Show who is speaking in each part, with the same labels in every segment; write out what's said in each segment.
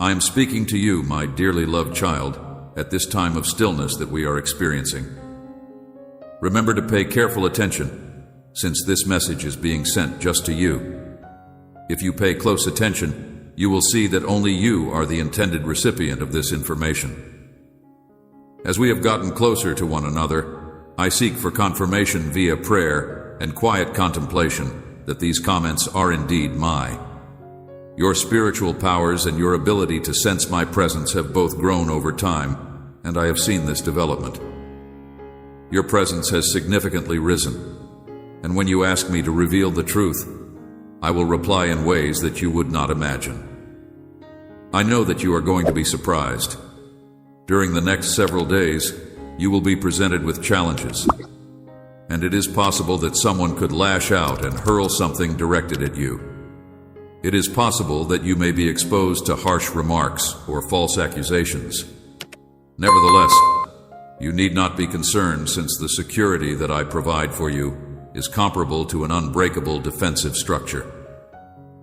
Speaker 1: I am speaking to you, my dearly loved child, at this time of stillness that we are experiencing. Remember to pay careful attention, since this message is being sent just to you. If you pay close attention, you will see that only you are the intended recipient of this information. As we have gotten closer to one another, I seek for confirmation via prayer and quiet contemplation that these comments are indeed my. Your spiritual powers and your ability to sense my presence have both grown over time, and I have seen this development. Your presence has significantly risen, and when you ask me to reveal the truth, I will reply in ways that you would not imagine. I know that you are going to be surprised. During the next several days, you will be presented with challenges, and it is possible that someone could lash out and hurl something directed at you. It is possible that you may be exposed to harsh remarks or false accusations. Nevertheless, you need not be concerned, since the security that I provide for you is comparable to an unbreakable defensive structure.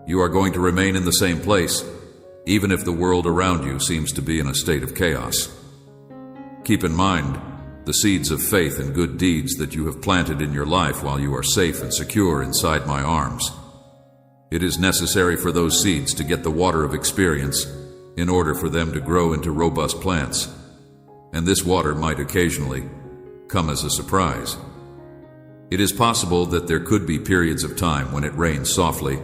Speaker 1: You are going to remain in the same place, even if the world around you seems to be in a state of chaos. Keep in mind the seeds of faith and good deeds that you have planted in your life while you are safe and secure inside my arms. It is necessary for those seeds to get the water of experience in order for them to grow into robust plants, and this water might occasionally come as a surprise. It is possible that there could be periods of time when it rains softly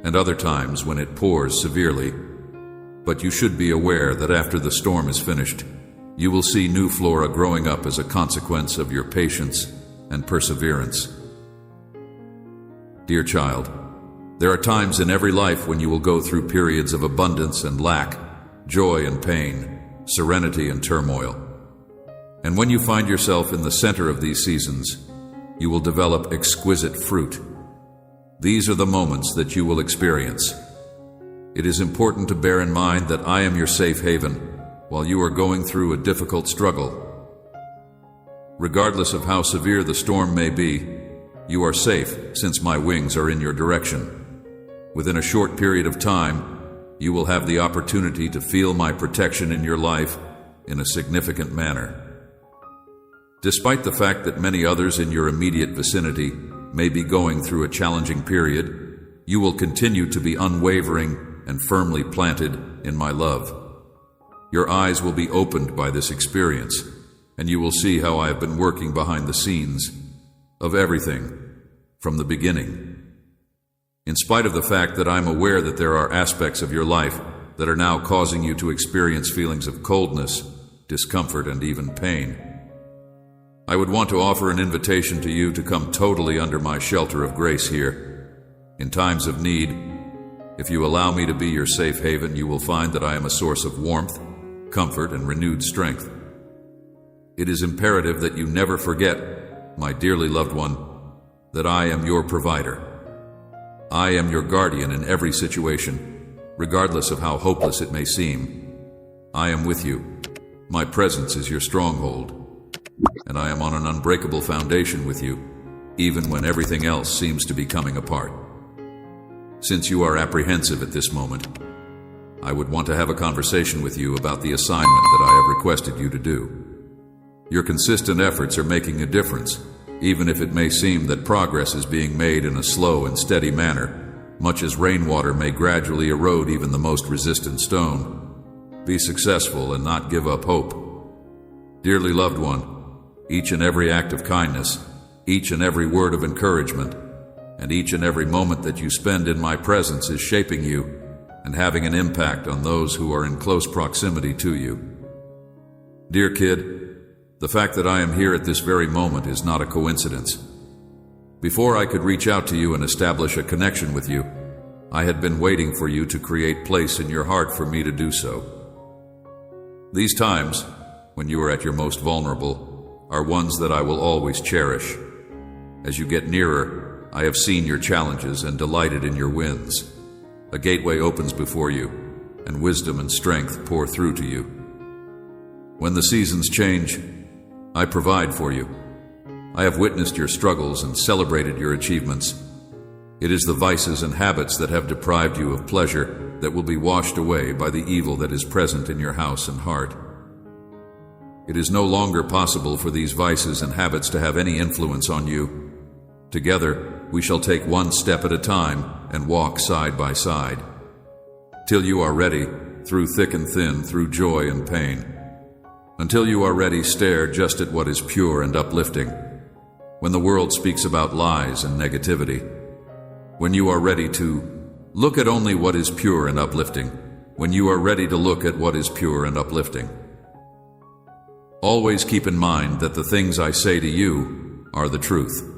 Speaker 1: and other times when it pours severely, but you should be aware that after the storm is finished, you will see new flora growing up as a consequence of your patience and perseverance. Dear child, there are times in every life when you will go through periods of abundance and lack, joy and pain, serenity and turmoil. And when you find yourself in the center of these seasons, you will develop exquisite fruit. These are the moments that you will experience. It is important to bear in mind that I am your safe haven while you are going through a difficult struggle. Regardless of how severe the storm may be, you are safe, since my wings are in your direction. Within a short period of time, you will have the opportunity to feel my protection in your life in a significant manner. Despite the fact that many others in your immediate vicinity may be going through a challenging period, you will continue to be unwavering and firmly planted in my love. Your eyes will be opened by this experience, and you will see how I have been working behind the scenes of everything from the beginning. In spite of the fact that I'm aware that there are aspects of your life that are now causing you to experience feelings of coldness, discomfort, and even pain, I would want to offer an invitation to you to come totally under my shelter of grace here. In times of need, if you allow me to be your safe haven, you will find that I am a source of warmth, comfort, and renewed strength. It is imperative that you never forget, my dearly loved one, that I am your provider. I am your guardian in every situation, regardless of how hopeless it may seem. I am with you. My presence is your stronghold, and I am on an unbreakable foundation with you, even when everything else seems to be coming apart. Since you are apprehensive at this moment, I would want to have a conversation with you about the assignment that I have requested you to do. Your consistent efforts are making a difference, even if it may seem that progress is being made in a slow and steady manner, much as rainwater may gradually erode even the most resistant stone. Be successful and not give up hope. Dearly loved one, each and every act of kindness, each and every word of encouragement, and each and every moment that you spend in my presence is shaping you and having an impact on those who are in close proximity to you. Dear kid, the fact that I am here at this very moment is not a coincidence. Before I could reach out to you and establish a connection with you, I had been waiting for you to create place in your heart for me to do so. These times, when you are at your most vulnerable, are ones that I will always cherish. As you get nearer, I have seen your challenges and delighted in your wins. A gateway opens before you, and wisdom and strength pour through to you. When the seasons change, I provide for you. I have witnessed your struggles and celebrated your achievements. It is the vices and habits that have deprived you of pleasure that will be washed away by the evil that is present in your house and heart. It is no longer possible for these vices and habits to have any influence on you. Together, we shall take one step at a time and walk side by side, till you are ready, through thick and thin, through joy and pain. Until you are ready, stare just at what is pure and uplifting. When the world speaks about lies and negativity, when you are ready to look at only what is pure and uplifting, when you are ready to look at what is pure and uplifting. Always keep in mind that the things I say to you are the truth.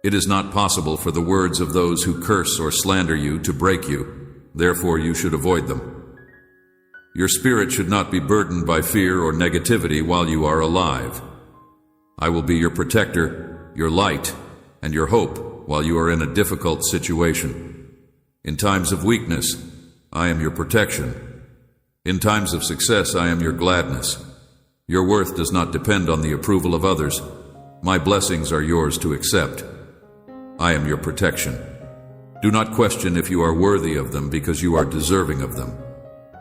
Speaker 1: It is not possible for the words of those who curse or slander you to break you, therefore you should avoid them. Your spirit should not be burdened by fear or negativity while you are alive. I will be your protector, your light, and your hope while you are in a difficult situation. In times of weakness, I am your protection. In times of success, I am your gladness. Your worth does not depend on the approval of others. My blessings are yours to accept. I am your protection. Do not question if you are worthy of them because you are deserving of them.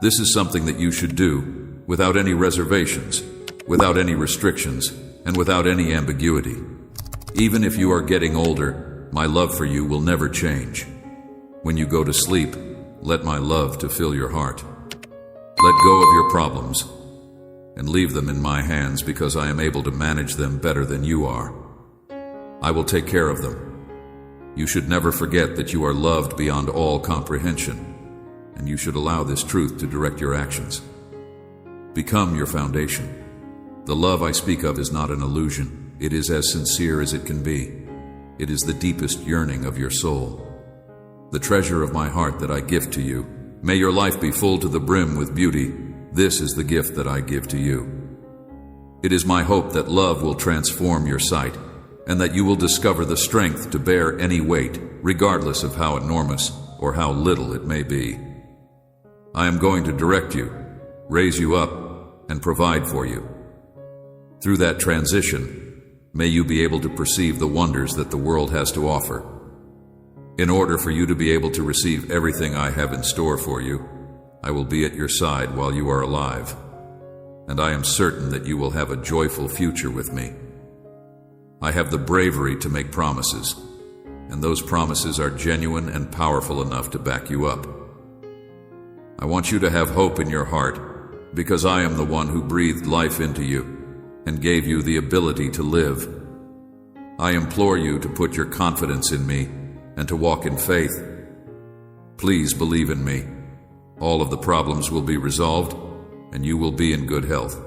Speaker 1: This is something that you should do without any reservations, without any restrictions, and without any ambiguity. Even if you are getting older, my love for you will never change. When you go to sleep, let my love to fill your heart. Let go of your problems and leave them in my hands because I am able to manage them better than you are. I will take care of them. You should never forget that you are loved beyond all comprehension, and you should allow this truth to direct your actions. Become your foundation. The love I speak of is not an illusion. It is as sincere as it can be. It is the deepest yearning of your soul. The treasure of my heart that I give to you. May your life be full to the brim with beauty. This is the gift that I give to you. It is my hope that love will transform your sight, and that you will discover the strength to bear any weight, regardless of how enormous or how little it may be. I am going to direct you, raise you up, and provide for you. Through that transition, may you be able to perceive the wonders that the world has to offer. In order for you to be able to receive everything I have in store for you, I will be at your side while you are alive, and I am certain that you will have a joyful future with me. I have the bravery to make promises, and those promises are genuine and powerful enough to back you up. I want you to have hope in your heart, because I am the one who breathed life into you and gave you the ability to live. I implore you to put your confidence in me and to walk in faith. Please believe in me. All of the problems will be resolved, and you will be in good health.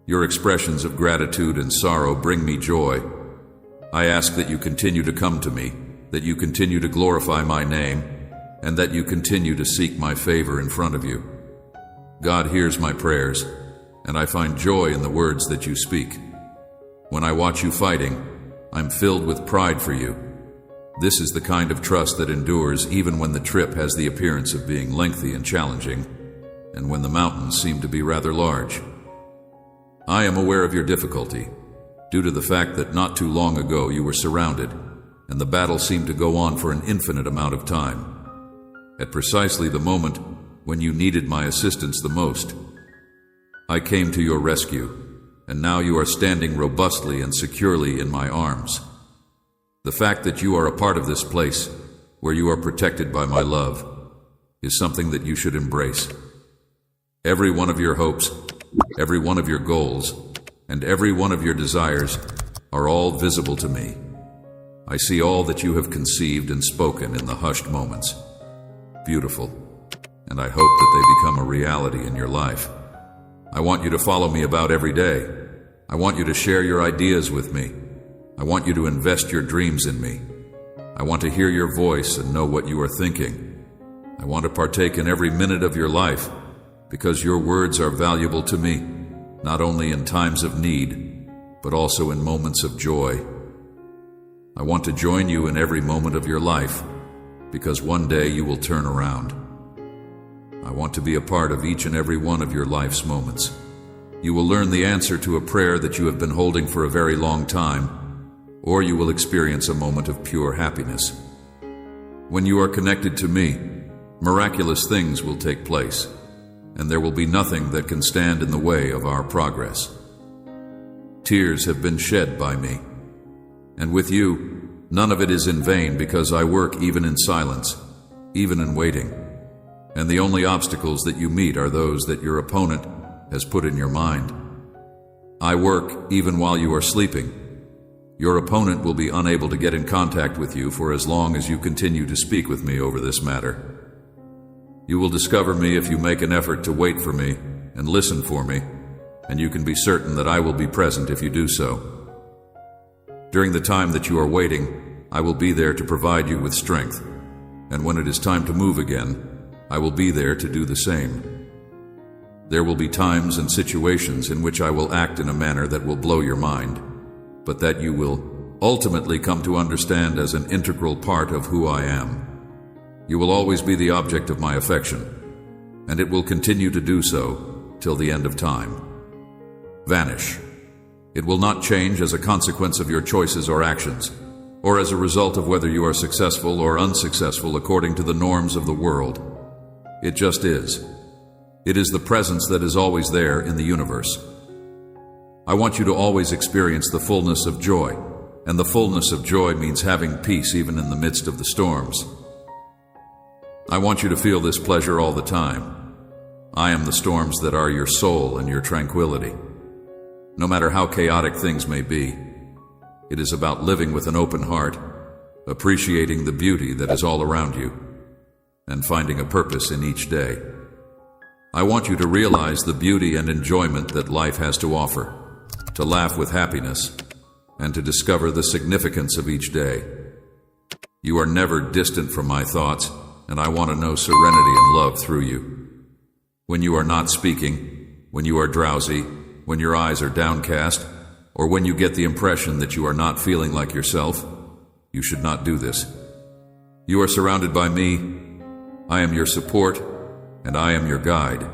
Speaker 1: Your expressions of gratitude and sorrow bring me joy. I ask that you continue to come to me, that you continue to glorify my name, and that you continue to seek my favor in front of you. God hears my prayers, and I find joy in the words that you speak. When I watch you fighting, I'm filled with pride for you. This is the kind of trust that endures even when the trip has the appearance of being lengthy and challenging, and when the mountains seem to be rather large. I am aware of your difficulty, due to the fact that not too long ago you were surrounded, and the battle seemed to go on for an infinite amount of time. At precisely the moment when you needed my assistance the most, I came to your rescue, and now you are standing robustly and securely in my arms. The fact that you are a part of this place, where you are protected by my love, is something that you should embrace. Every one of your hopes, every one of your goals, and every one of your desires are all visible to me. I see all that you have conceived and spoken in the hushed moments. Beautiful, and I hope that they become a reality in your life. I want you to follow me about every day. I want you to share your ideas with me. I want you to invest your dreams in me. I want to hear your voice and know what you are thinking. I want to partake in every minute of your life, because your words are valuable to me, not only in times of need, but also in moments of joy. I want to join you in every moment of your life, because one day you will turn around. I want to be a part of each and every one of your life's moments. You will learn the answer to a prayer that you have been holding for a very long time, or you will experience a moment of pure happiness. When you are connected to me, Miraculous things will take place, and there will be nothing that can stand in the way of our progress. Tears have been shed by me, and with you, none of it is in vain, because I work even in silence, even in waiting, and the only obstacles that you meet are those that your opponent has put in your mind. I work even while you are sleeping. Your opponent will be unable to get in contact with you for as long as you continue to speak with me over this matter. You will discover me if you make an effort to wait for me and listen for me, and you can be certain that I will be present if you do so. During the time that you are waiting, I will be there to provide you with strength, and when it is time to move again, I will be there to do the same. There will be times and situations in which I will act in a manner that will blow your mind, but that you will ultimately come to understand as an integral part of who I am. You will always be the object of my affection, and it will continue to do so till the end of time. Vanish. It will not change as a consequence of your choices or actions, or as a result of whether you are successful or unsuccessful according to the norms of the world. It just is. It is the presence that is always there in the universe. I want you to always experience the fullness of joy, and the fullness of joy means having peace even in the midst of the storms. I want you to feel this pleasure all the time. I am the storms that are your soul and your tranquility. No matter how chaotic things may be, it is about living with an open heart, appreciating the beauty that is all around you, and finding a purpose in each day. I want you to realize the beauty and enjoyment that life has to offer, to laugh with happiness, and to discover the significance of each day. You are never distant from my thoughts, and I want to know serenity and love through you. When you are not speaking, when you are drowsy, when your eyes are downcast, or when you get the impression that you are not feeling like yourself, you should not do this. You are surrounded by me. I am your support, and I am your guide.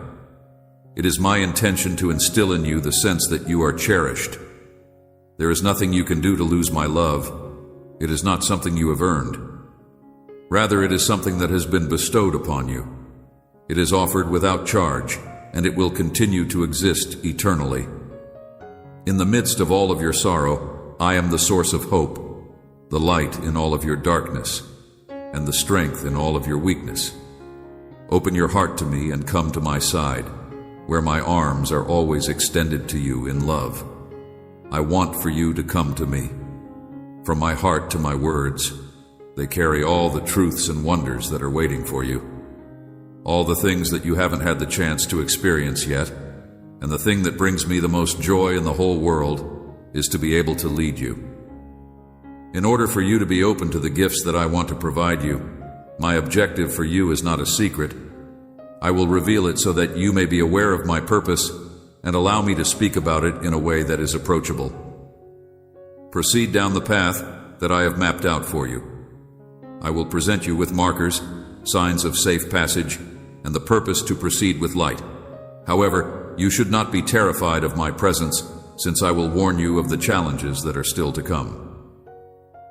Speaker 1: It is my intention to instill in you the sense that you are cherished. There is nothing you can do to lose my love. It is not something you have earned. Rather, it is something that has been bestowed upon you. It is offered without charge, and it will continue to exist eternally. In the midst of all of your sorrow, I am the source of hope, the light in all of your darkness, and the strength in all of your weakness. Open your heart to me and come to my side, where my arms are always extended to you in love. I want for you to come to me. From my heart to my words, they carry all the truths and wonders that are waiting for you. All the things that you haven't had the chance to experience yet, and the thing that brings me the most joy in the whole world is to be able to lead you. In order for you to be open to the gifts that I want to provide you, my objective for you is not a secret. I will reveal it so that you may be aware of my purpose and allow me to speak about it in a way that is approachable. Proceed down the path that I have mapped out for you. I will present you with markers, signs of safe passage, and the purpose to proceed with light. However, you should not be terrified of my presence, since I will warn you of the challenges that are still to come.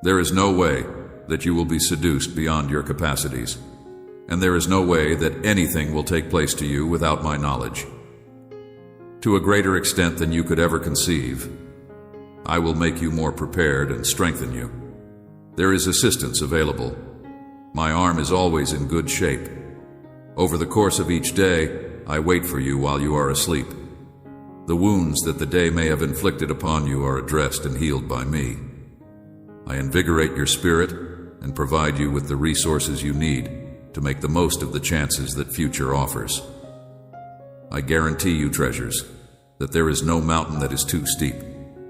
Speaker 1: There is no way that you will be seduced beyond your capacities, and there is no way that anything will take place to you without my knowledge. To a greater extent than you could ever conceive, I will make you more prepared and strengthen you. There is assistance available. My arm is always in good shape. Over the course of each day, I wait for you while you are asleep. The wounds that the day may have inflicted upon you are addressed and healed by me. I invigorate your spirit and provide you with the resources you need to make the most of the chances that future offers. I guarantee you, treasures, that there is no mountain that is too steep,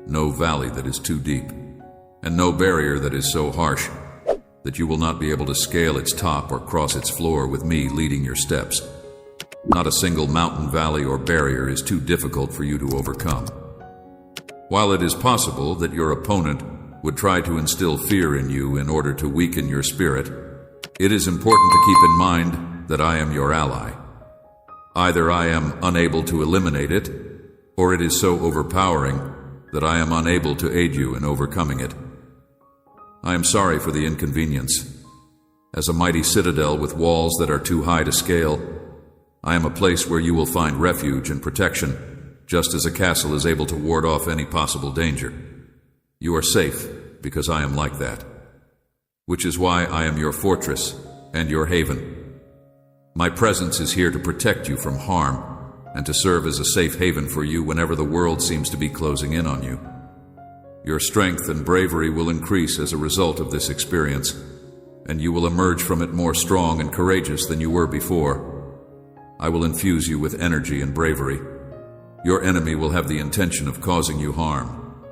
Speaker 1: no valley that is too deep, and no barrier that is so harsh that you will not be able to scale its top or cross its floor with me leading your steps. Not a single mountain, valley, or barrier is too difficult for you to overcome. While it is possible that your opponent would try to instill fear in you in order to weaken your spirit, it is important to keep in mind that I am your ally. Either I am unable to eliminate it, or it is so overpowering that I am unable to aid you in overcoming it. I am sorry for the inconvenience. As a mighty citadel with walls that are too high to scale, I am a place where you will find refuge and protection, just as a castle is able to ward off any possible danger. You are safe because I am like that, which is why I am your fortress and your haven. My presence is here to protect you from harm and to serve as a safe haven for you whenever the world seems to be closing in on you. Your strength and bravery will increase as a result of this experience, and you will emerge from it more strong and courageous than you were before. I will infuse you with energy and bravery. Your enemy will have the intention of causing you harm.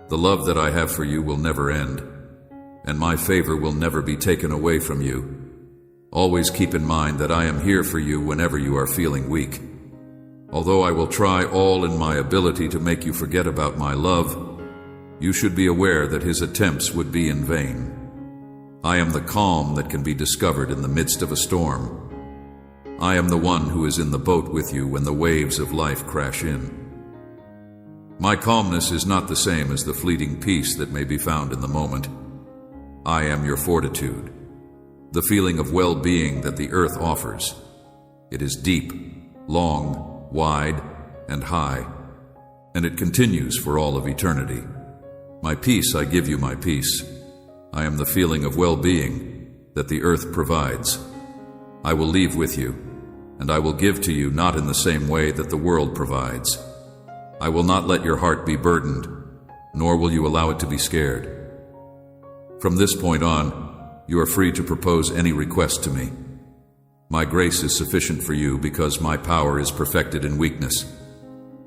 Speaker 1: The love that I have for you will never end, and my favor will never be taken away from you. Always keep in mind that I am here for you whenever you are feeling weak. Although I will try all in my ability to make you forget about my love, you should be aware that his attempts would be in vain. I am the calm that can be discovered in the midst of a storm. I am the one who is in the boat with you when the waves of life crash in. My calmness is not the same as the fleeting peace that may be found in the moment. I am your fortitude, the feeling of well-being that the earth offers. It is deep, long, wide, and high, and it continues for all of eternity. My peace, I give you my peace. I am the feeling of well-being that the earth provides. I will leave with you, and I will give to you not in the same way that the world provides. I will not let your heart be burdened, nor will you allow it to be scared. From this point on, you are free to propose any request to me. My grace is sufficient for you because my power is perfected in weakness.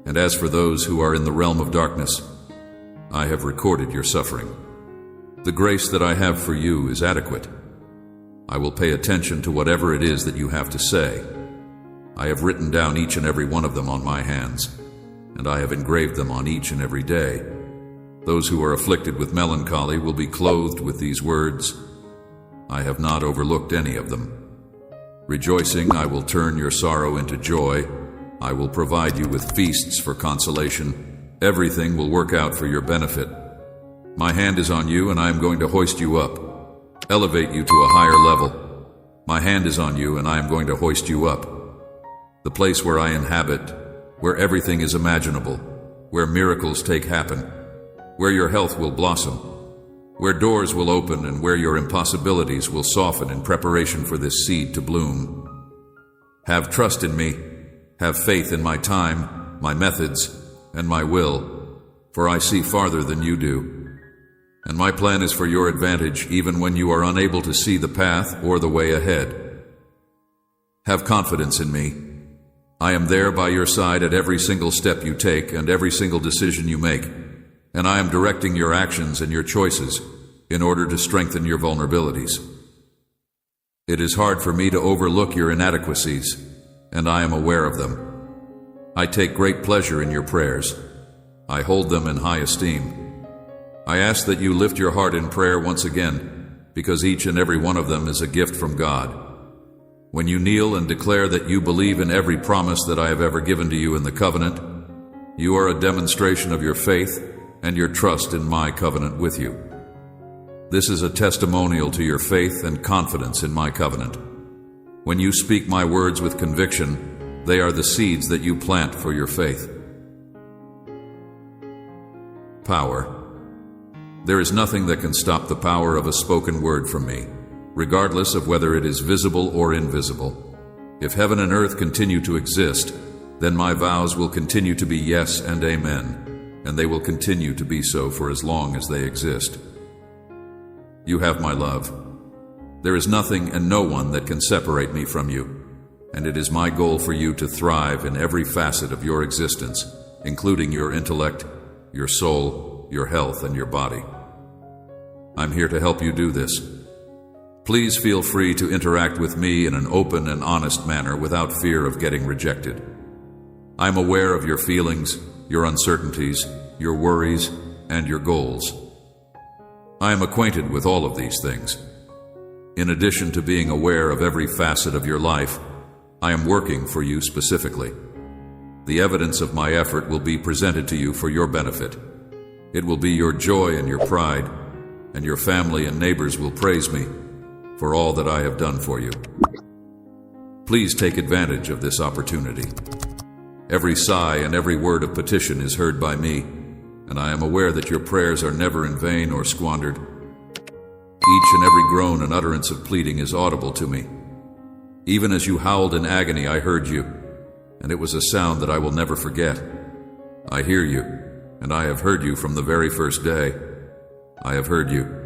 Speaker 1: And as for those who are in the realm of darkness, I have recorded your suffering. The grace that I have for you is adequate. I will pay attention to whatever it is that you have to say. I have written down each and every one of them on my hands, and I have engraved them on each and every day. Those who are afflicted with melancholy will be clothed with these words. I have not overlooked any of them. Rejoicing, I will turn your sorrow into joy. I will provide you with feasts for consolation. Everything will work out for your benefit. My hand is on you, and I am going to hoist you up, elevate you to a higher level. My hand is on you, and I am going to hoist you up. The place where I inhabit, where everything is imaginable, where miracles take happen, where your health will blossom, where doors will open and where your impossibilities will soften in preparation for this seed to bloom. Have trust in me, have faith in my time, my methods, and my will, for I see farther than you do. And my plan is for your advantage even when you are unable to see the path or the way ahead. Have confidence in me. I am there by your side at every single step you take and every single decision you make, and I am directing your actions and your choices in order to strengthen your vulnerabilities. It is hard for me to overlook your inadequacies, and I am aware of them. I take great pleasure in your prayers. I hold them in high esteem. I ask that you lift your heart in prayer once again, because each and every one of them is a gift from God. When you kneel and declare that you believe in every promise that I have ever given to you in the covenant, you are a demonstration of your faith and your trust in my covenant with you. This is a testimonial to your faith and confidence in my covenant. When you speak my words with conviction, they are the seeds that you plant for your faith. Power. There is nothing that can stop the power of a spoken word from me, regardless of whether it is visible or invisible. If heaven and earth continue to exist, then my vows will continue to be yes and amen, and they will continue to be so for as long as they exist. You have my love. There is nothing and no one that can separate me from you, and it is my goal for you to thrive in every facet of your existence, including your intellect, your soul, your health, and your body. I'm here to help you do this. Please feel free to interact with me in an open and honest manner without fear of getting rejected. I'm aware of your feelings, your uncertainties, your worries, and your goals. I am acquainted with all of these things. In addition to being aware of every facet of your life, I am working for you specifically. The evidence of my effort will be presented to you for your benefit. It will be your joy and your pride, and your family and neighbors will praise me, for all that I have done for you. Please take advantage of this opportunity. Every sigh and every word of petition is heard by me, and I am aware that your prayers are never in vain or squandered. Each and every groan and utterance of pleading is audible to me. Even as you howled in agony, I heard you, and it was a sound that I will never forget. I hear you, and I have heard you from the very first day. I have heard you.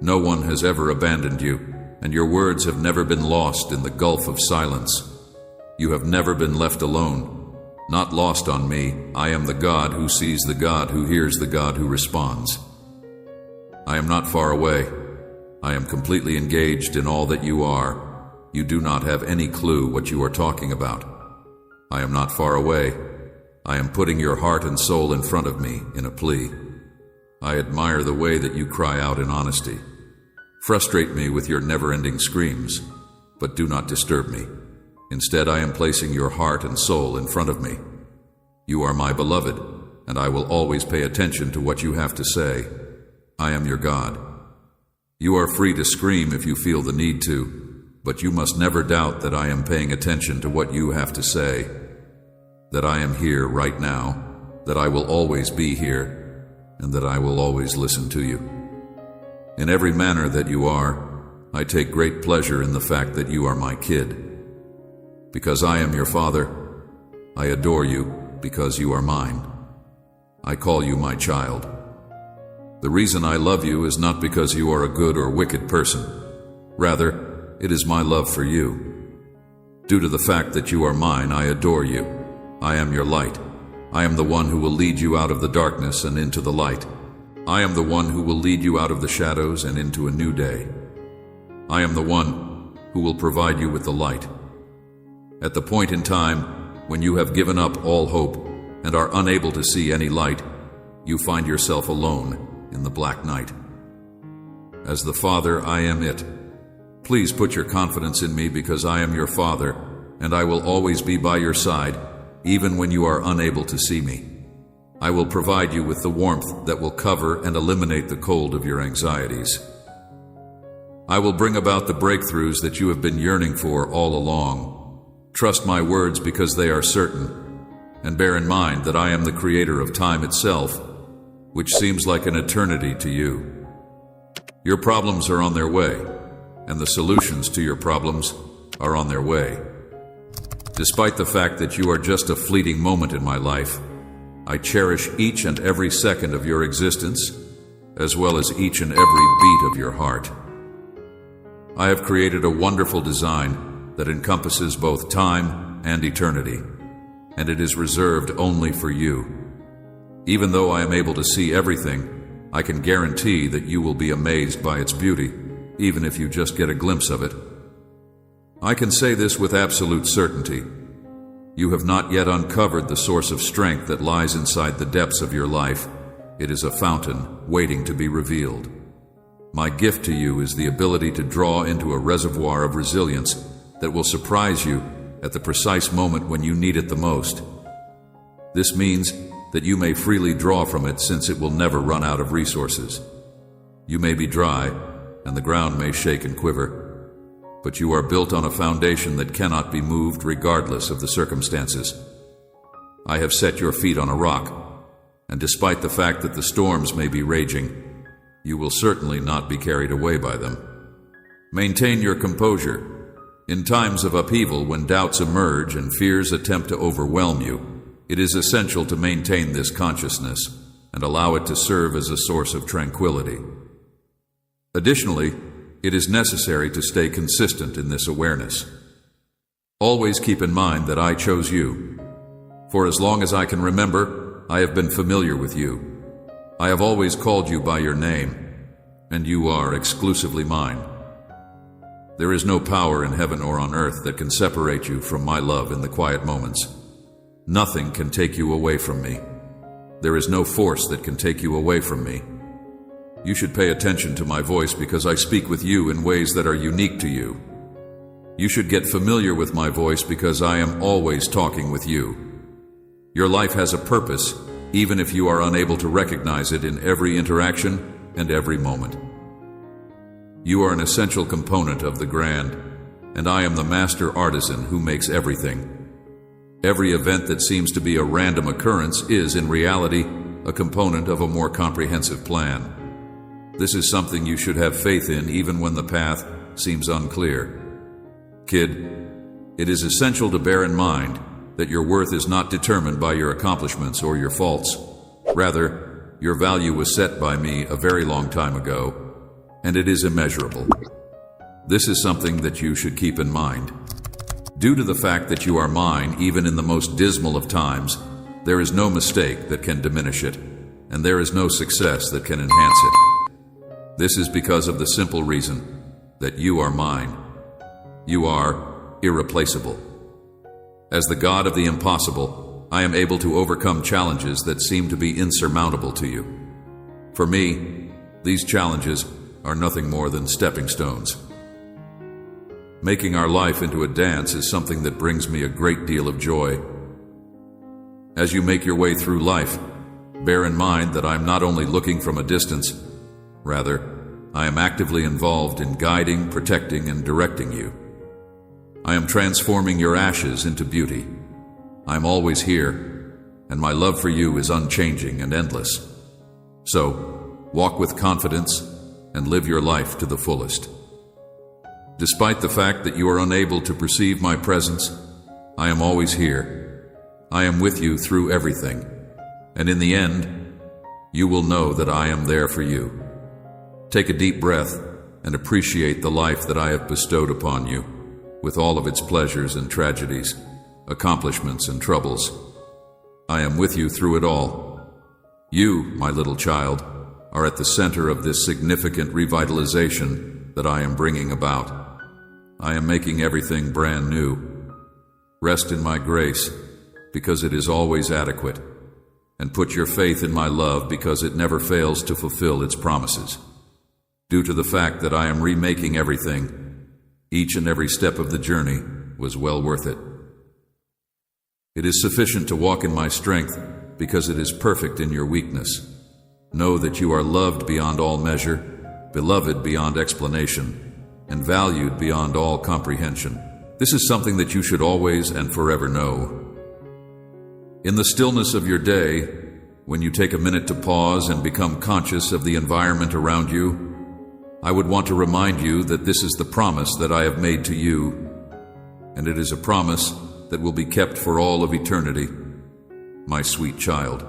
Speaker 1: No one has ever abandoned you, and your words have never been lost in the gulf of silence. You have never been left alone, not lost on me. I am the God who sees, the God who hears, the God who responds. I am not far away. I am completely engaged in all that you are. You do not have any clue what you are talking about. I am not far away. I am putting your heart and soul in front of me in a plea. I admire the way that you cry out in honesty. Frustrate me with your never-ending screams, but do not disturb me. Instead, I am placing your heart and soul in front of me. You are my beloved, and I will always pay attention to what you have to say. I am your God. You are free to scream if you feel the need to, but you must never doubt that I am paying attention to what you have to say, that I am here right now, that I will always be here, and that I will always listen to you. In every manner that you are, I take great pleasure in the fact that you are my kid. Because I am your father, I adore you because you are mine. I call you my child. The reason I love you is not because you are a good or wicked person. Rather, it is my love for you. Due to the fact that you are mine, I adore you. I am your light. I am the one who will lead you out of the darkness and into the light. I am the one who will lead you out of the shadows and into a new day. I am the one who will provide you with the light. At the point in time when you have given up all hope and are unable to see any light, you find yourself alone in the black night. As the Father, I am it. Please put your confidence in me because I am your Father, and I will always be by your side, even when you are unable to see me. I will provide you with the warmth that will cover and eliminate the cold of your anxieties. I will bring about the breakthroughs that you have been yearning for all along. Trust my words because they are certain, and bear in mind that I am the creator of time itself, which seems like an eternity to you. Your problems are on their way, and the solutions to your problems are on their way. Despite the fact that you are just a fleeting moment in my life, I cherish each and every second of your existence, as well as each and every beat of your heart. I have created a wonderful design that encompasses both time and eternity, and it is reserved only for you. Even though I am able to see everything, I can guarantee that you will be amazed by its beauty, even if you just get a glimpse of it. I can say this with absolute certainty. You have not yet uncovered the source of strength that lies inside the depths of your life. It is a fountain waiting to be revealed. My gift to you is the ability to draw into a reservoir of resilience that will surprise you at the precise moment when you need it the most. This means that you may freely draw from it, since it will never run out of resources. You may be dry, and the ground may shake and quiver, but you are built on a foundation that cannot be moved regardless of the circumstances. I have set your feet on a rock, and despite the fact that the storms may be raging, you will certainly not be carried away by them. Maintain your composure. In times of upheaval, when doubts emerge and fears attempt to overwhelm you, it is essential to maintain this consciousness and allow it to serve as a source of tranquility. Additionally, it is necessary to stay consistent in this awareness. Always keep in mind that I chose you. For as long as I can remember, I have been familiar with you. I have always called you by your name, and you are exclusively mine. There is no power in heaven or on earth that can separate you from my love in the quiet moments. Nothing can take you away from me. There is no force that can take you away from me. You should pay attention to my voice because I speak with you in ways that are unique to you. You should get familiar with my voice because I am always talking with you. Your life has a purpose, even if you are unable to recognize it in every interaction and every moment. You are an essential component of the grand, and I am the master artisan who makes everything. Every event that seems to be a random occurrence is, in reality, a component of a more comprehensive plan. This is something you should have faith in even when the path seems unclear. Kid, it is essential to bear in mind that your worth is not determined by your accomplishments or your faults. Rather, your value was set by me a very long time ago, and it is immeasurable. This is something that you should keep in mind. Due to the fact that you are mine, even in the most dismal of times, there is no mistake that can diminish it, and there is no success that can enhance it. This is because of the simple reason that you are mine. You are irreplaceable. As the God of the impossible, I am able to overcome challenges that seem to be insurmountable to you. For me, these challenges are nothing more than stepping stones. Making our life into a dance is something that brings me a great deal of joy. As you make your way through life, bear in mind that I am not only looking from a distance, rather, I am actively involved in guiding, protecting, and directing you. I am transforming your ashes into beauty. I am always here, and my love for you is unchanging and endless. So, walk with confidence and live your life to the fullest. Despite the fact that you are unable to perceive my presence, I am always here. I am with you through everything, and in the end, you will know that I am there for you. Take a deep breath and appreciate the life that I have bestowed upon you, with all of its pleasures and tragedies, accomplishments and troubles. I am with you through it all. You, my little child, are at the center of this significant revitalization that I am bringing about. I am making everything brand new. Rest in my grace, because it is always adequate, and put your faith in my love because it never fails to fulfill its promises. Due to the fact that I am remaking everything, each and every step of the journey was well worth it. It is sufficient to walk in my strength because it is perfect in your weakness. Know that you are loved beyond all measure, beloved beyond explanation, and valued beyond all comprehension. This is something that you should always and forever know. In the stillness of your day, when you take a minute to pause and become conscious of the environment around you, I would want to remind you that this is the promise that I have made to you, and it is a promise that will be kept for all of eternity, my sweet child.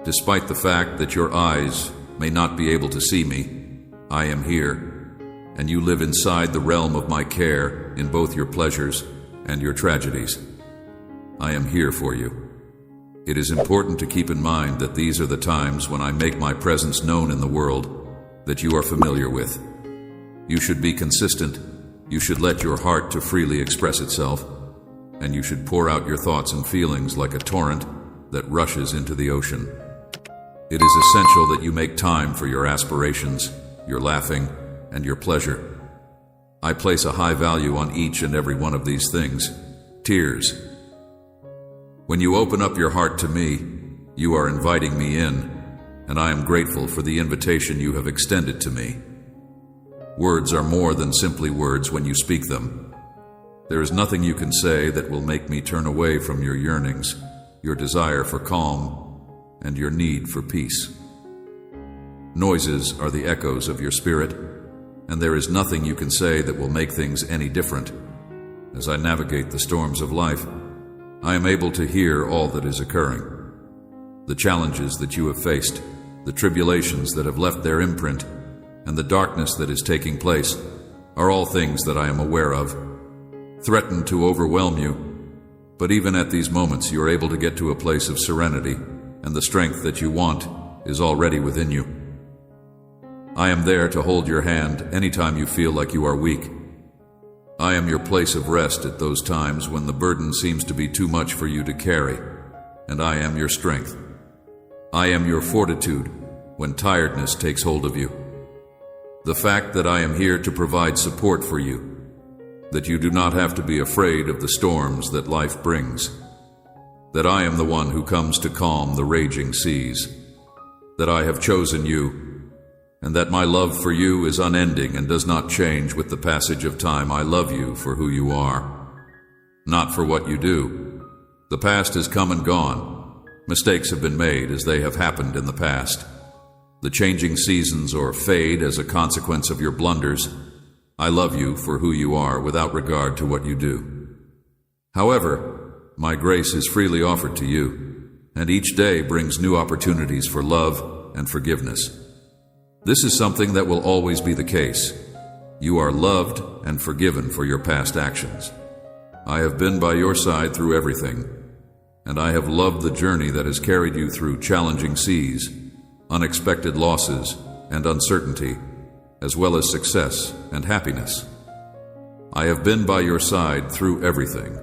Speaker 1: Despite the fact that your eyes may not be able to see me, I am here, and you live inside the realm of my care in both your pleasures and your tragedies. I am here for you. It is important to keep in mind that these are the times when I make my presence known in the world that you are familiar with. You should be consistent. You should let your heart to freely express itself, and you should pour out your thoughts and feelings like a torrent that rushes into the ocean. It is essential that you make time for your aspirations, your laughing, and your pleasure. I place a high value on each and every one of these things. Tears. When you open up your heart to me, you are inviting me in, and I am grateful for the invitation you have extended to me. Words are more than simply words when you speak them. There is nothing you can say that will make me turn away from your yearnings, your desire for calm, and your need for peace. Noises are the echoes of your spirit, and there is nothing you can say that will make things any different. As I navigate the storms of life, I am able to hear all that is occurring. The challenges that you have faced, the tribulations that have left their imprint, and the darkness that is taking place are all things that I am aware of, threaten to overwhelm you, but even at these moments you are able to get to a place of serenity, and the strength that you want is already within you. I am there to hold your hand anytime you feel like you are weak. I am your place of rest at those times when the burden seems to be too much for you to carry, and I am your strength. I am your fortitude when tiredness takes hold of you. The fact that I am here to provide support for you, that you do not have to be afraid of the storms that life brings, that I am the one who comes to calm the raging seas, that I have chosen you, and that my love for you is unending and does not change with the passage of time. I love you for who you are, not for what you do. The past has come and gone. Mistakes have been made as they have happened in the past. The changing seasons or fade as a consequence of your blunders. I love you for who you are without regard to what you do. However, my grace is freely offered to you, and each day brings new opportunities for love and forgiveness. This is something that will always be the case. You are loved and forgiven for your past actions. I have been by your side through everything, and I have loved the journey that has carried you through challenging seas, unexpected losses, and uncertainty, as well as success and happiness. I have been by your side through everything.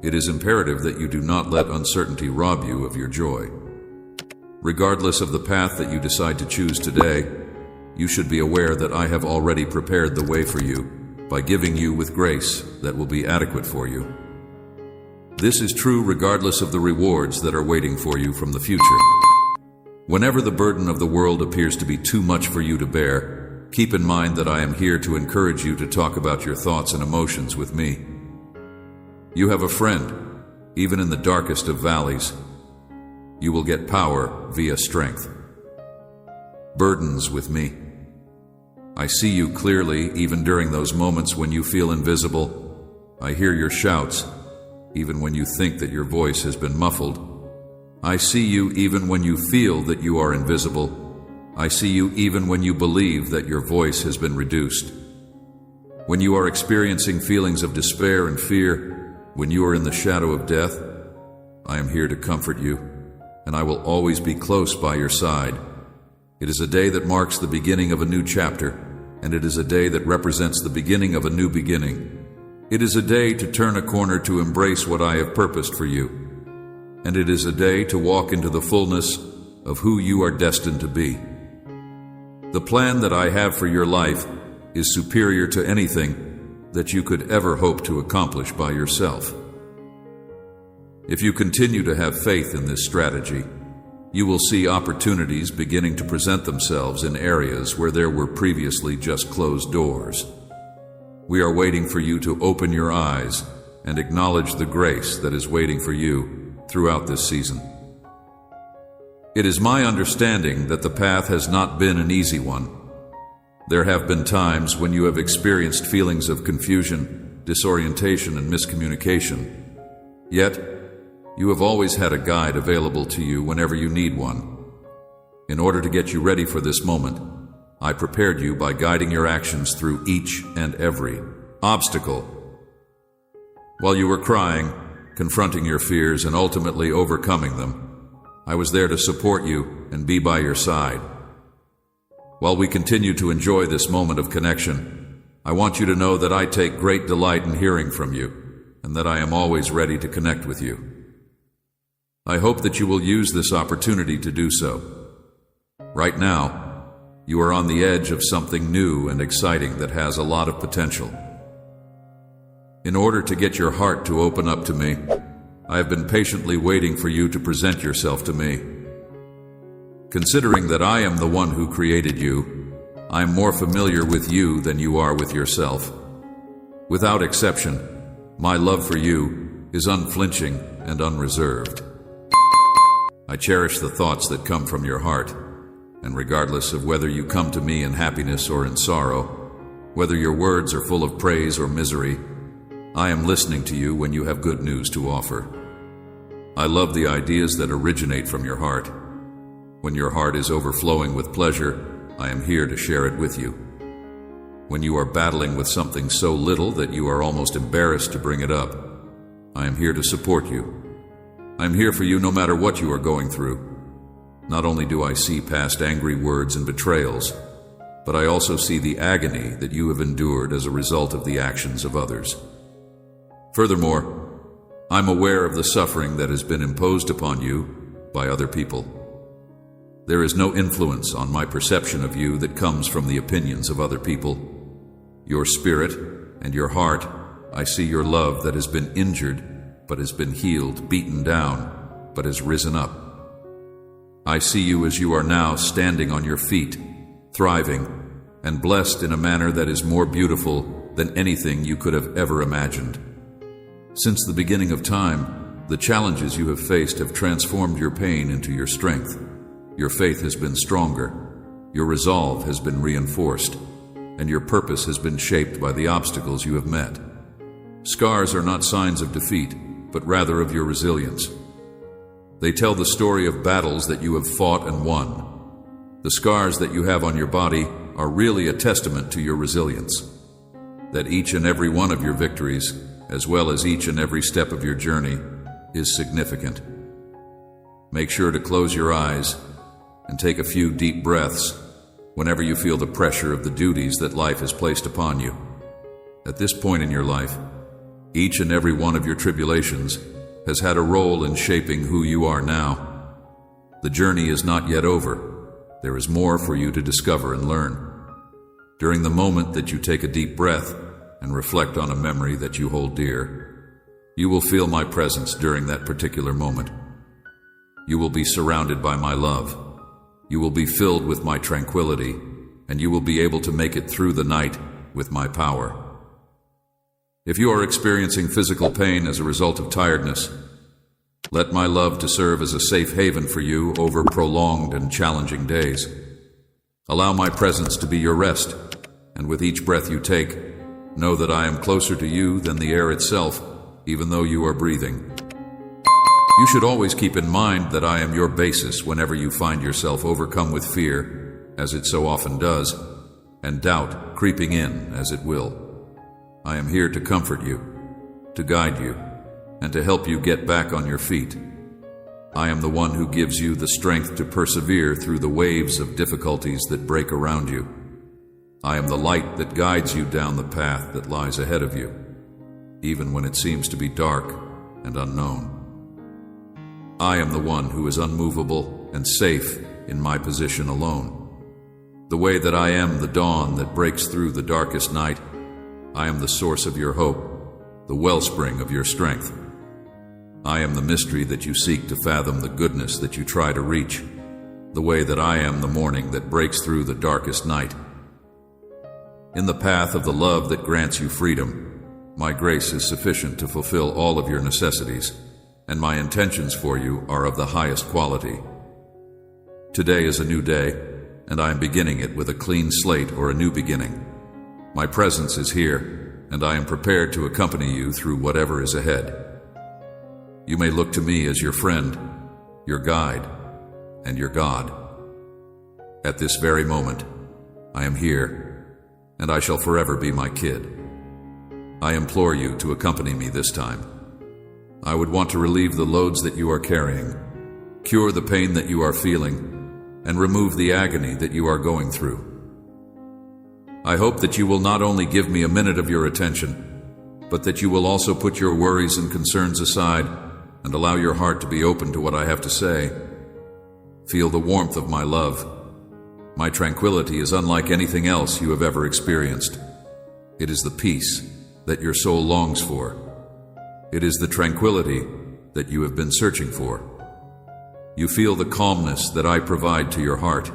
Speaker 1: It is imperative that you do not let uncertainty rob you of your joy. Regardless of the path that you decide to choose today, you should be aware that I have already prepared the way for you by giving you with grace that will be adequate for you. This is true regardless of the rewards that are waiting for you from the future. Whenever the burden of the world appears to be too much for you to bear, keep in mind that I am here to encourage you to talk about your thoughts and emotions with me. You have a friend, even in the darkest of valleys. You will get power via strength. Burdens with me. I see you clearly even during those moments when you feel invisible. I hear your shouts, even when you think that your voice has been muffled. I see you even when you feel that you are invisible. I see you even when you believe that your voice has been reduced. When you are experiencing feelings of despair and fear, when you are in the shadow of death, I am here to comfort you, and I will always be close by your side. It is a day that marks the beginning of a new chapter, and it is a day that represents the beginning of a new beginning. It is a day to turn a corner to embrace what I have purposed for you, and it is a day to walk into the fullness of who you are destined to be. The plan that I have for your life is superior to anything that you could ever hope to accomplish by yourself. If you continue to have faith in this strategy, you will see opportunities beginning to present themselves in areas where there were previously just closed doors. We are waiting for you to open your eyes and acknowledge the grace that is waiting for you throughout this season. It is my understanding that the path has not been an easy one. There have been times when you have experienced feelings of confusion, disorientation, and miscommunication. Yet, you have always had a guide available to you whenever you need one. In order to get you ready for this moment, I prepared you by guiding your actions through each and every obstacle. While you were crying, confronting your fears, and ultimately overcoming them, I was there to support you and be by your side. While we continue to enjoy this moment of connection, I want you to know that I take great delight in hearing from you, and that I am always ready to connect with you. I hope that you will use this opportunity to do so. Right now, you are on the edge of something new and exciting that has a lot of potential. In order to get your heart to open up to me, I have been patiently waiting for you to present yourself to me. Considering that I am the one who created you, I am more familiar with you than you are with yourself. Without exception, my love for you is unflinching and unreserved. I cherish the thoughts that come from your heart, and regardless of whether you come to me in happiness or in sorrow, whether your words are full of praise or misery, I am listening to you when you have good news to offer. I love the ideas that originate from your heart. When your heart is overflowing with pleasure, I am here to share it with you. When you are battling with something so little that you are almost embarrassed to bring it up, I am here to support you. I am here for you no matter what you are going through. Not only do I see past angry words and betrayals, but I also see the agony that you have endured as a result of the actions of others. Furthermore, I'm aware of the suffering that has been imposed upon you by other people. There is no influence on my perception of you that comes from the opinions of other people. Your spirit and your heart, I see your love that has been injured, but has been healed, beaten down, but has risen up. I see you as you are now standing on your feet, thriving, and blessed in a manner that is more beautiful than anything you could have ever imagined. Since the beginning of time, the challenges you have faced have transformed your pain into your strength. Your faith has been stronger, your resolve has been reinforced, and your purpose has been shaped by the obstacles you have met. Scars are not signs of defeat, but rather of your resilience. They tell the story of battles that you have fought and won. The scars that you have on your body are really a testament to your resilience. That each and every one of your victories, as well as each and every step of your journey, is significant. Make sure to close your eyes and take a few deep breaths whenever you feel the pressure of the duties that life has placed upon you. At this point in your life, each and every one of your tribulations has had a role in shaping who you are now. The journey is not yet over. There is more for you to discover and learn. During the moment that you take a deep breath and reflect on a memory that you hold dear, you will feel my presence during that particular moment. You will be surrounded by my love. You will be filled with my tranquility, and you will be able to make it through the night with my power. If you are experiencing physical pain as a result of tiredness, let my love to serve as a safe haven for you over prolonged and challenging days. Allow my presence to be your rest, and with each breath you take, know that I am closer to you than the air itself, even though you are breathing. You should always keep in mind that I am your basis whenever you find yourself overcome with fear, as it so often does, and doubt creeping in as it will. I am here to comfort you, to guide you, and to help you get back on your feet. I am the one who gives you the strength to persevere through the waves of difficulties that break around you. I am the light that guides you down the path that lies ahead of you, even when it seems to be dark and unknown. I am the one who is unmovable and safe in my position alone. The way that I am the dawn that breaks through the darkest night, I am the source of your hope, the wellspring of your strength. I am the mystery that you seek to fathom, the goodness that you try to reach, the way that I am the morning that breaks through the darkest night. In the path of the love that grants you freedom, my grace is sufficient to fulfill all of your necessities, and my intentions for you are of the highest quality. Today is a new day, and I am beginning it with a clean slate or a new beginning. My presence is here, and I am prepared to accompany you through whatever is ahead. You may look to me as your friend, your guide, and your God. At this very moment, I am here, and I shall forever be my kid. I implore you to accompany me this time. I would want to relieve the loads that you are carrying, cure the pain that you are feeling, and remove the agony that you are going through. I hope that you will not only give me a minute of your attention, but that you will also put your worries and concerns aside and allow your heart to be open to what I have to say. Feel the warmth of my love. My tranquility is unlike anything else you have ever experienced. It is the peace that your soul longs for. It is the tranquility that you have been searching for. You feel the calmness that I provide to your heart.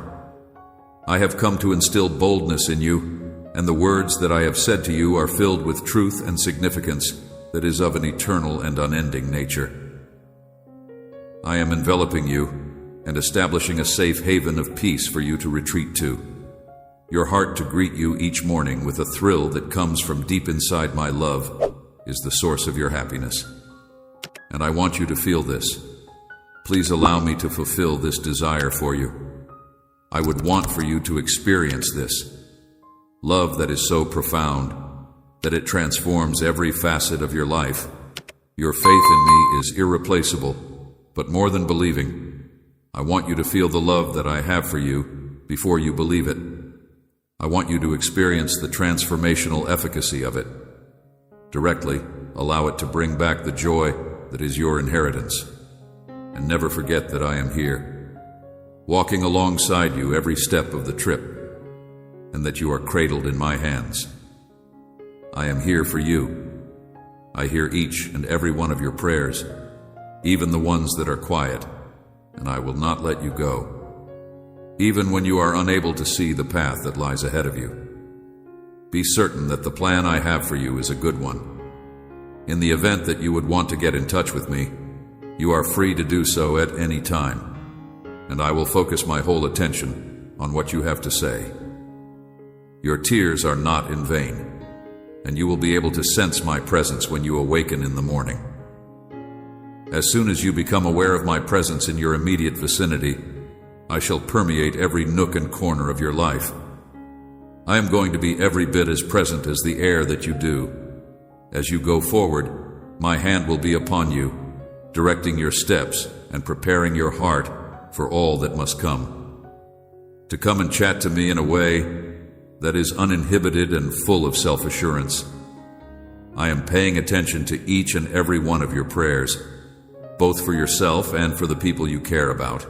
Speaker 1: I have come to instill boldness in you, and the words that I have said to you are filled with truth and significance that is of an eternal and unending nature. I am enveloping you and establishing a safe haven of peace for you to retreat to. Your heart to greet you each morning with a thrill that comes from deep inside my love is the source of your happiness. And I want you to feel this. Please allow me to fulfill this desire for you. I would want for you to experience this. Love that is so profound that it transforms every facet of your life. Your faith in me is irreplaceable, but more than believing, I want you to feel the love that I have for you before you believe it. I want you to experience the transformational efficacy of it. Directly, allow it to bring back the joy that is your inheritance. And never forget that I am here, walking alongside you every step of the trip, and that you are cradled in my hands. I am here for you. I hear each and every one of your prayers, even the ones that are quiet, and I will not let you go. even when you are unable to see the path that lies ahead of you. Be certain that the plan I have for you is a good one. In the event that you would want to get in touch with me, you are free to do so at any time, and I will focus my whole attention on what you have to say. Your tears are not in vain, and you will be able to sense my presence when you awaken in the morning. As soon as you become aware of my presence in your immediate vicinity, I shall permeate every nook and corner of your life. I am going to be every bit as present as the air that you do. As you go forward, my hand will be upon you, directing your steps and preparing your heart for all that must come. To come and chat to me in a way that is uninhibited and full of self-assurance. I am paying attention to each and every one of your prayers, both for yourself and for the people you care about.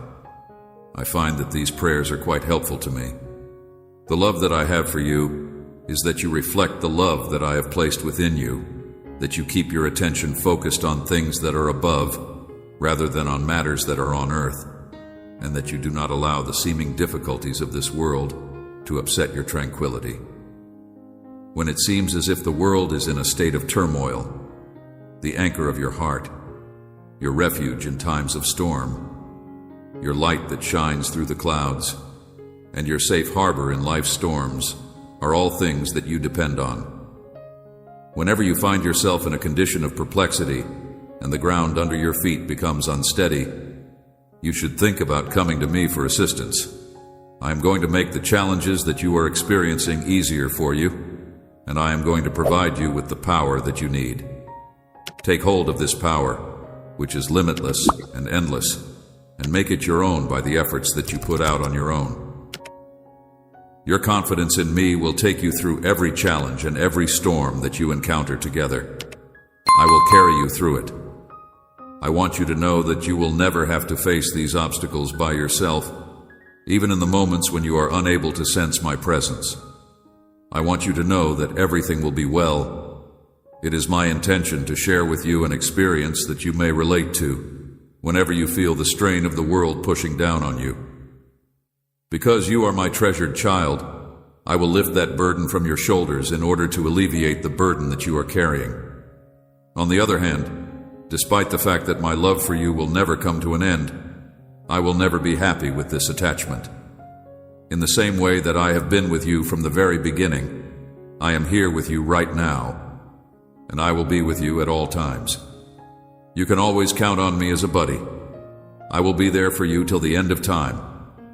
Speaker 1: I find that these prayers are quite helpful to me. The love that I have for you is that you reflect the love that I have placed within you, that you keep your attention focused on things that are above rather than on matters that are on earth, and that you do not allow the seeming difficulties of this world to upset your tranquility. When it seems as if the world is in a state of turmoil, the anchor of your heart, your refuge in times of storm, your light that shines through the clouds, and your safe harbor in life's storms are all things that you depend on. Whenever you find yourself in a condition of perplexity and the ground under your feet becomes unsteady, you should think about coming to me for assistance. I am going to make the challenges that you are experiencing easier for you, and I am going to provide you with the power that you need. Take hold of this power, which is limitless and endless, and make it your own by the efforts that you put out on your own. Your confidence in me will take you through every challenge and every storm that you encounter together. I will carry you through it. I want you to know that you will never have to face these obstacles by yourself, even in the moments when you are unable to sense my presence. I want you to know that everything will be well. It is my intention to share with you an experience that you may relate to whenever you feel the strain of the world pushing down on you. Because you are my treasured child, I will lift that burden from your shoulders in order to alleviate the burden that you are carrying. On the other hand, despite the fact that my love for you will never come to an end, I will never be happy with this attachment. In the same way that I have been with you from the very beginning, I am here with you right now, and I will be with you at all times. You can always count on me as a buddy. I will be there for you till the end of time,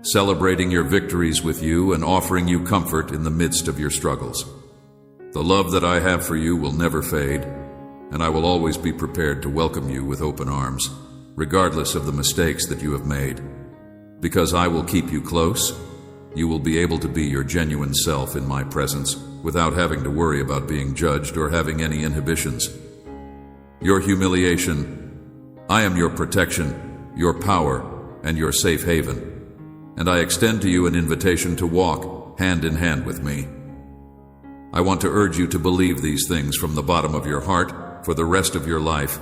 Speaker 1: celebrating your victories with you and offering you comfort in the midst of your struggles. The love that I have for you will never fade, and I will always be prepared to welcome you with open arms, regardless of the mistakes that you have made. Because I will keep you close, you will be able to be your genuine self in my presence without having to worry about being judged or having any inhibitions. Your humiliation, I am your protection, your power, and your safe haven. And I extend to you an invitation to walk hand in hand with me. I want to urge you to believe these things from the bottom of your heart for the rest of your life,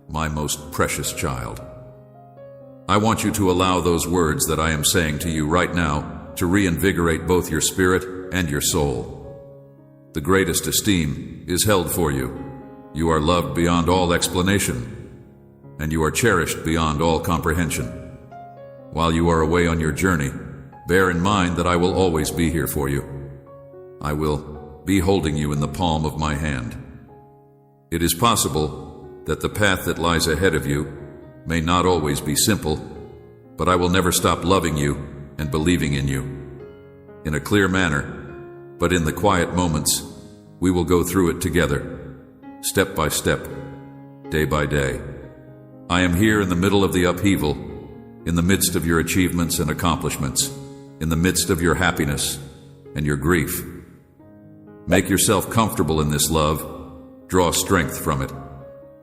Speaker 1: my most precious child. I want you to allow those words that I am saying to you right now to reinvigorate both your spirit and your soul. The greatest esteem is held for you. You are loved beyond all explanation, and you are cherished beyond all comprehension. While you are away on your journey, bear in mind that I will always be here for you. I will be holding you in the palm of my hand. It is possible that the path that lies ahead of you may not always be simple, but I will never stop loving you and believing in you. In a clear manner, but in the quiet moments, we will go through it together, step by step, day by day. I am here in the middle of the upheaval, in the midst of your achievements and accomplishments, in the midst of your happiness and your grief. Make yourself comfortable in this love, draw strength from it,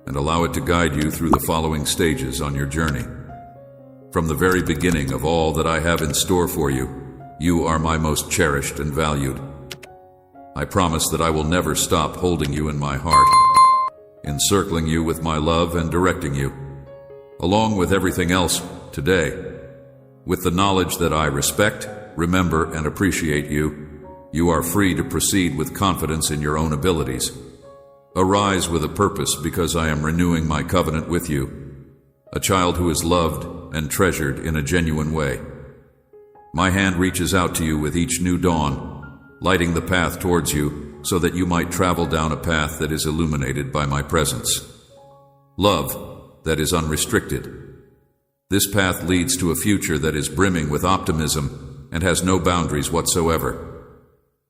Speaker 1: and allow it to guide you through the following stages on your journey. From the very beginning of all that I have in store for you, you are my most cherished and valued. I promise that I will never stop holding you in my heart, encircling you with my love and directing you. Along with everything else, today, With the knowledge that I respect, remember, and appreciate you, you are free to proceed with confidence in your own abilities. Arise with a purpose, because I am renewing my covenant with you, a child who is loved and treasured in a genuine way. My hand reaches out to you with each new dawn, lighting the path towards you so that you might travel down a path that is illuminated by my presence. Love that is unrestricted. This path leads to a future that is brimming with optimism and has no boundaries whatsoever.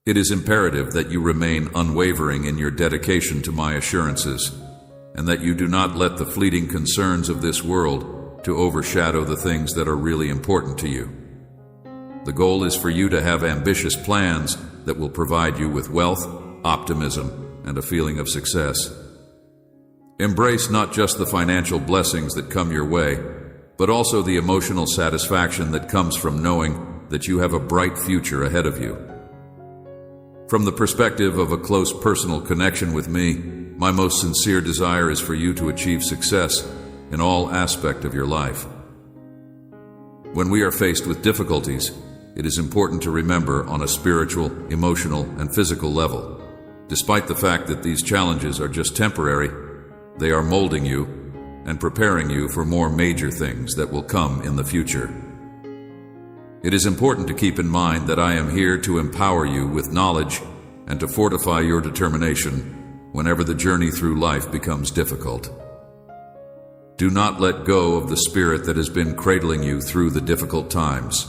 Speaker 1: It is imperative that you remain unwavering in your dedication to my assurances, and that you do not let the fleeting concerns of this world to overshadow the things that are really important to you. The goal is for you to have ambitious plans that will provide you with wealth, optimism, and a feeling of success. Embrace not just the financial blessings that come your way, but also the emotional satisfaction that comes from knowing that you have a bright future ahead of you. From the perspective of a close personal connection with me, my most sincere desire is for you to achieve success in all aspects of your life. When we are faced with difficulties, it is important to remember on a spiritual, emotional, and physical level, despite the fact that these challenges are just temporary, they are molding you and preparing you for more major things that will come in the future. It is important to keep in mind that I am here to empower you with knowledge and to fortify your determination whenever the journey through life becomes difficult. Do not let go of the spirit that has been cradling you through the difficult times.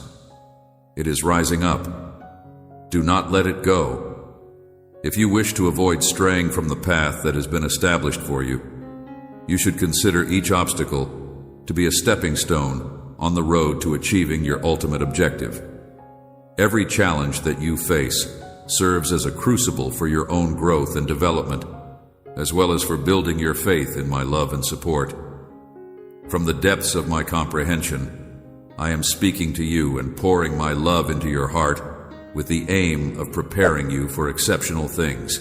Speaker 1: It is rising up. Do not let it go. If you wish to avoid straying from the path that has been established for you, you should consider each obstacle to be a stepping stone on the road to achieving your ultimate objective. Every challenge that you face serves as a crucible for your own growth and development, as well as for building your faith in my love and support. From the depths of my comprehension, I am speaking to you and pouring my love into your heart with the aim of preparing you for exceptional things.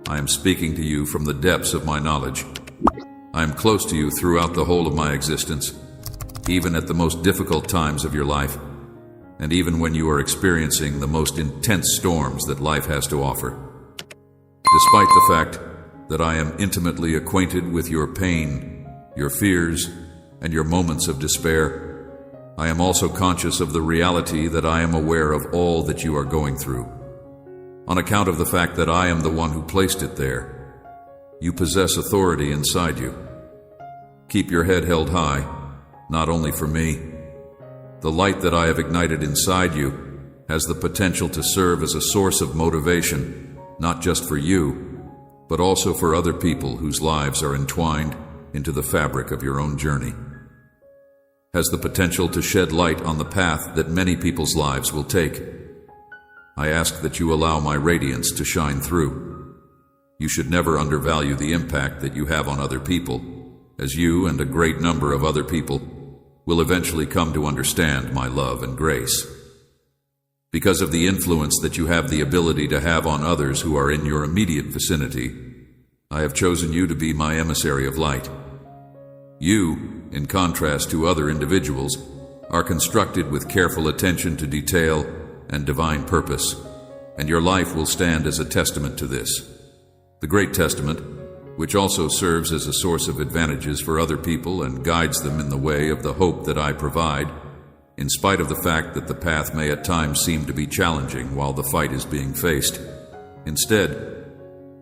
Speaker 1: I am speaking to you from the depths of my knowledge. I am close to you throughout the whole of my existence, even at the most difficult times of your life, and even when you are experiencing the most intense storms that life has to offer. Despite the fact that I am intimately acquainted with your pain, your fears, and your moments of despair, I am also conscious of the reality that I am aware of all that you are going through. On account of the fact that I am the one who placed it there, you possess authority inside you. Keep your head held high, not only for me. The light that I have ignited inside you has the potential to serve as a source of motivation, not just for you, but also for other people whose lives are entwined into the fabric of your own journey. Has the potential to shed light on the path that many people's lives will take. I ask that you allow my radiance to shine through. You should never undervalue the impact that you have on other people, as you and a great number of other people will eventually come to understand my love and grace. Because of the influence that you have the ability to have on others who are in your immediate vicinity, I have chosen you to be my emissary of light. You, in contrast to other individuals, are constructed with careful attention to detail and divine purpose, and your life will stand as a testament to this. The Great Testament, which also serves as a source of advantages for other people and guides them in the way of the hope that I provide, in spite of the fact that the path may at times seem to be challenging while the fight is being faced. Instead,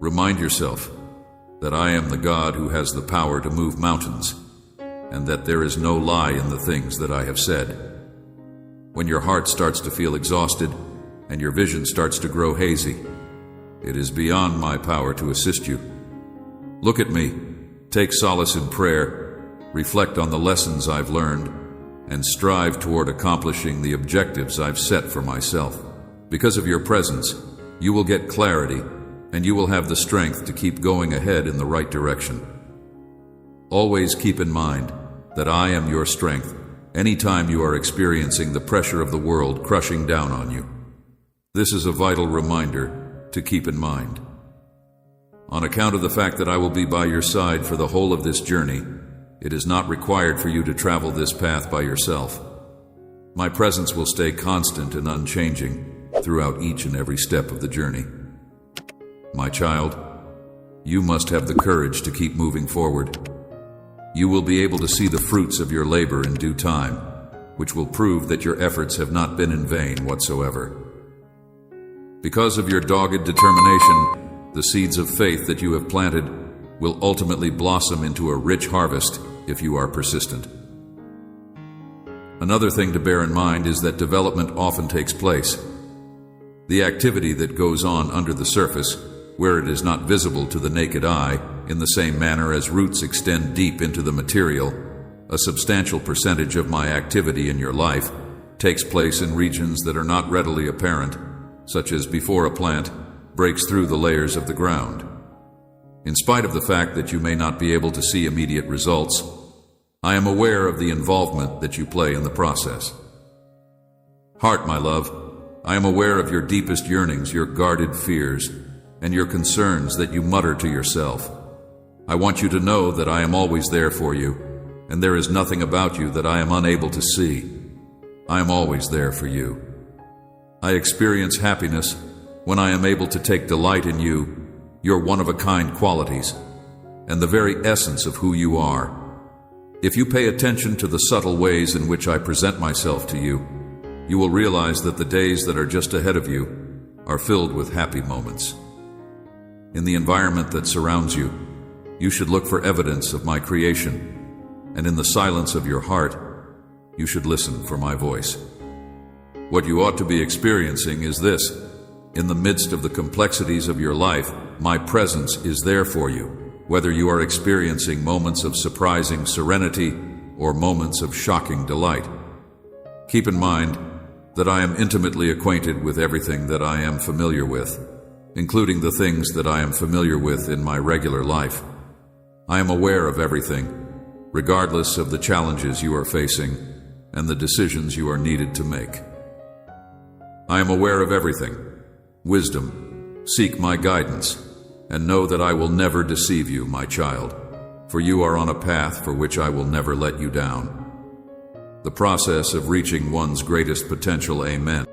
Speaker 1: remind yourself that I am the God who has the power to move mountains, and that there is no lie in the things that I have said. When your heart starts to feel exhausted and your vision starts to grow hazy, it is beyond my power to assist you. Look at me, take solace in prayer, reflect on the lessons I've learned, and strive toward accomplishing the objectives I've set for myself. Because of your presence, you will get clarity, and you will have the strength to keep going ahead in the right direction. Always keep in mind that I am your strength anytime you are experiencing the pressure of the world crushing down on you. This is a vital reminder to keep in mind. On account of the fact that I will be by your side for the whole of this journey, it is not required for you to travel this path by yourself. My presence will stay constant and unchanging throughout each and every step of the journey. My child, you must have the courage to keep moving forward. You will be able to see the fruits of your labor in due time, which will prove that your efforts have not been in vain whatsoever. Because of your dogged determination, the seeds of faith that you have planted will ultimately blossom into a rich harvest if you are persistent. Another thing to bear in mind is that development often takes place. The activity that goes on under the surface, where it is not visible to the naked eye, in the same manner as roots extend deep into the material, a substantial percentage of my activity in your life takes place in regions that are not readily apparent, such as before a plant breaks through the layers of the ground. In spite of the fact that you may not be able to see immediate results, I am aware of the involvement that you play in the process. Heart, my love, I am aware of your deepest yearnings, your guarded fears, and your concerns that you mutter to yourself. I want you to know that I am always there for you, and there is nothing about you that I am unable to see. I am always there for you. I experience happiness when I am able to take delight in you, your one-of-a-kind qualities, and the very essence of who you are. If you pay attention to the subtle ways in which I present myself to you, you will realize that the days that are just ahead of you are filled with happy moments. In the environment that surrounds you, you should look for evidence of my creation, and in the silence of your heart, you should listen for my voice. What you ought to be experiencing is this: in the midst of the complexities of your life, my presence is there for you, whether you are experiencing moments of surprising serenity or moments of shocking delight. Keep in mind that I am intimately acquainted with everything that I am familiar with, including the things that I am familiar with in my regular life. I am aware of everything, regardless of the challenges you are facing and the decisions you are needed to make. I am aware of everything. Wisdom, seek my guidance, and know that I will never deceive you, my child, for you are on a path for which I will never let you down. The process of reaching one's greatest potential, amen.